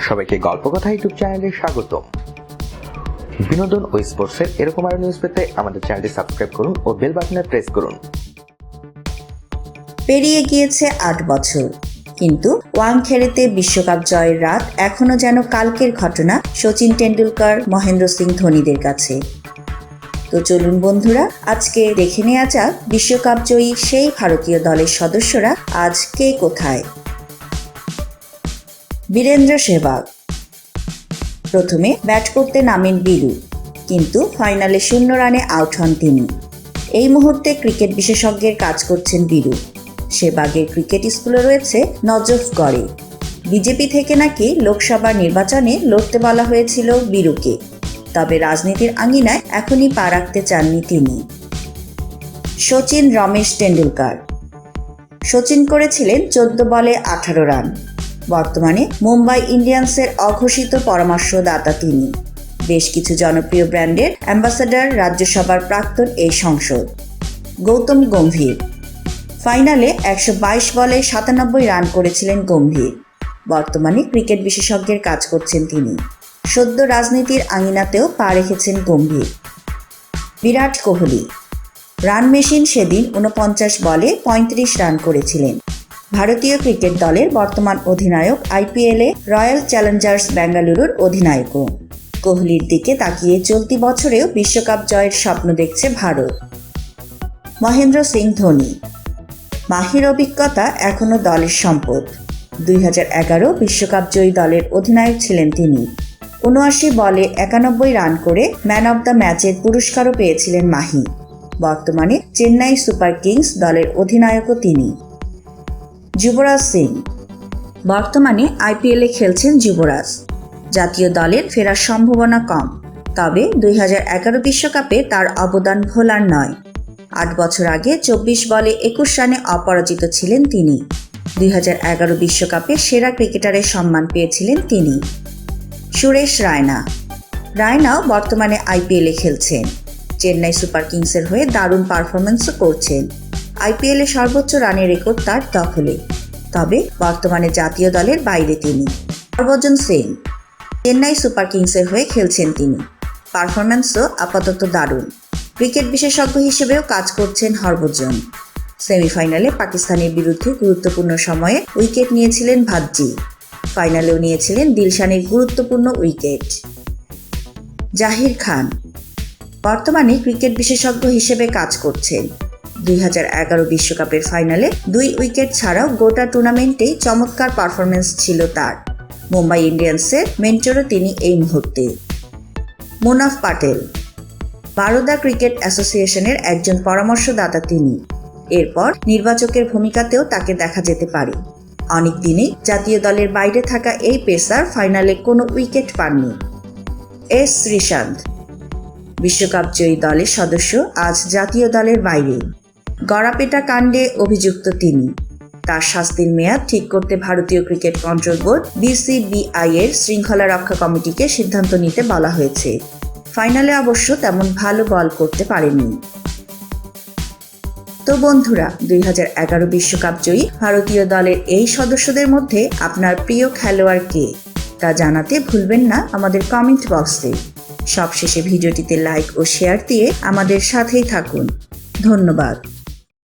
সবাইকে গল্পকথা ইউটিউব চ্যানেলে স্বাগতম। বিনোদন ও স্পোর্টসের এরকম আরো নিউজ পেতে আমাদের চ্যানেলটি সাবস্ক্রাইব করুন ও বেল বাটনে প্রেস করুন। পেরিয়ে গিয়েছে ৮ বছর, কিন্তু ওয়াংখেড়েতে বিশ্বকাপ জয়ের রাত এখনো যেন কালকের ঘটনা সচিন টেন্ডুলকার, মহেন্দ্র সিং ধোনিদের কাছে। তো চলুন বন্ধুরা, আজকে দেখে নেওয়া যাক বিশ্বকাপ জয়ী সেই ভারতীয় দলের সদস্যরা আজ কে কোথায়। বীরেন্দ্র সেহবাগ প্রথমে ব্যাট করতে নামেন বীরু, কিন্তু ফাইনালে 0 রানে আউট হন তিনি। এই মুহূর্তে ক্রিকেট বিশেষজ্ঞের কাজ করছেন বীরু। সেহবাগের ক্রিকেট স্কুলে রয়েছে নজফগড়ে। বিজেপি থেকে নাকি লোকসভা নির্বাচনে লড়তে বলা হয়েছিল বীরুকে, তবে রাজনীতির আঙিনায় এখনই পা রাখতে চাননি তিনি। সচিন রমেশ টেন্ডুলকার সচিন করেছিলেন 14 বলে 18 রান। বর্তমানে মুম্বাই ইন্ডিয়ান্সের অঘোষিত পরামর্শদাতা তিনি। বেশ কিছু জনপ্রিয় ব্র্যান্ডের অ্যাম্বাসাডার, রাজ্যসভার প্রাক্তন এই সংসদ। গৌতম গম্ভীর ফাইনালে 122 বলে 97 রান করেছিলেন গম্ভীর। বর্তমানে ক্রিকেট বিশেষজ্ঞের কাজ করছেন তিনি। সদ্য রাজনীতির আঙিনাতেও পা রেখেছেন গম্ভীর। বিরাট কোহলি রান মেশিন সেদিন 49 বলে 35 রান করেছিলেন। ভারতীয় ক্রিকেট দলের বর্তমান অধিনায়ক, আইপিএলে রয়্যাল চ্যালেঞ্জার্স বেঙ্গালুরুর অধিনায়কও। কোহলির দিকে তাকিয়ে চলতি বছরেও বিশ্বকাপ জয়ের স্বপ্ন দেখছে ভারত। মহেন্দ্র সিং ধোনি মাহির অভিজ্ঞতা এখনও দলের সম্পদ। 2011 বিশ্বকাপ জয়ী দলের অধিনায়ক ছিলেন তিনি। 79 বলে 91 রান করে ম্যান অব দ্য ম্যাচের পুরস্কারও পেয়েছিলেন মাহি। বর্তমানে চেন্নাই সুপার কিংস দলের অধিনায়কও তিনি। যুবরাজ সিং বর্তমানে আইপিএলে খেলছেন যুবরাজ। জাতীয় দলের ফেরার সম্ভাবনা কম, তবে 2011 বিশ্বকাপে তার অবদান ভোলার নয়। 8 বছর আগে 24 বলে 21 রানে অপরাজিত ছিলেন তিনি। 2011 বিশ্বকাপে সেরা ক্রিকেটারের সম্মান পেয়েছিলেন তিনি। সুরেশ রায়নাও বর্তমানে আইপিএলে খেলছেন। চেন্নাই সুপার কিংসের হয়ে দারুণ পারফরমেন্সও করছেন। আইপিএলে সর্বোচ্চ রানের রেকর্ড তার দখলে, তবে বর্তমানে জাতীয় দলের বাইরে তিনি। হরভজন সিং চেন্নাই সুপার কিংসের হয়ে খেলছেন তিনি। পারফরমেন্সও আপাতত দারুণ। ক্রিকেট বিশেষজ্ঞ হিসেবেও কাজ করছেন হরভজন। সেমিফাইনালে পাকিস্তানের বিরুদ্ধে গুরুত্বপূর্ণ সময়ে উইকেট নিয়েছিলেন ভাজ্জি। ফাইনালেও নিয়েছিলেন দিলশানের গুরুত্বপূর্ণ উইকেট। জাহির খান বর্তমানে ক্রিকেট বিশেষজ্ঞ হিসেবে কাজ করছেন। 2011 বিশ্বকাপের ফাইনালে 2 উইকেট ছাড়াও গোটা টুর্নামেন্টেই চমৎকার পারফরমেন্স ছিল তার। মুম্বাই ইন্ডিয়ান্সের মেন্টরও তিনি এই মুহূর্তে। মুনাফ পাটেল বারোদা ক্রিকেট অ্যাসোসিয়েশনের একজন পরামর্শদাতা তিনি। এরপর নির্বাচকের ভূমিকাতেও তাকে দেখা যেতে পারে। অনেক দিনেই জাতীয় দলের বাইরে থাকা এই পেসার ফাইনালে কোনো উইকেট পাননি। এস শ্রীশান্ত বিশ্বকাপ জয়ী দলের সদস্য আজ জাতীয় দলের বাইরে। গড়াপেটা কাণ্ডে অভিযুক্ত তিনি। তার শাস্তির মেয়াদ ঠিক করতে ভারতীয় ক্রিকেট কন্ট্রোল বোর্ড BCBI এর শৃঙ্খলা রক্ষা কমিটিকে সিদ্ধান্ত নিতে বলা হয়েছে। ফাইনালে অবশ্য তেমন ভালো বল করতে পারেননি। তো বন্ধুরা, 2011 বিশ্বকাপ জয়ী ভারতীয় দলের এই সদস্যদের মধ্যে আপনার প্রিয় খেলোয়াড় কে, তা জানাতে ভুলবেন না আমাদের কমেন্ট বক্সে। সবশেষে ভিডিওটিতে লাইক ও শেয়ার দিয়ে আমাদের সাথেই থাকুন। ধন্যবাদ।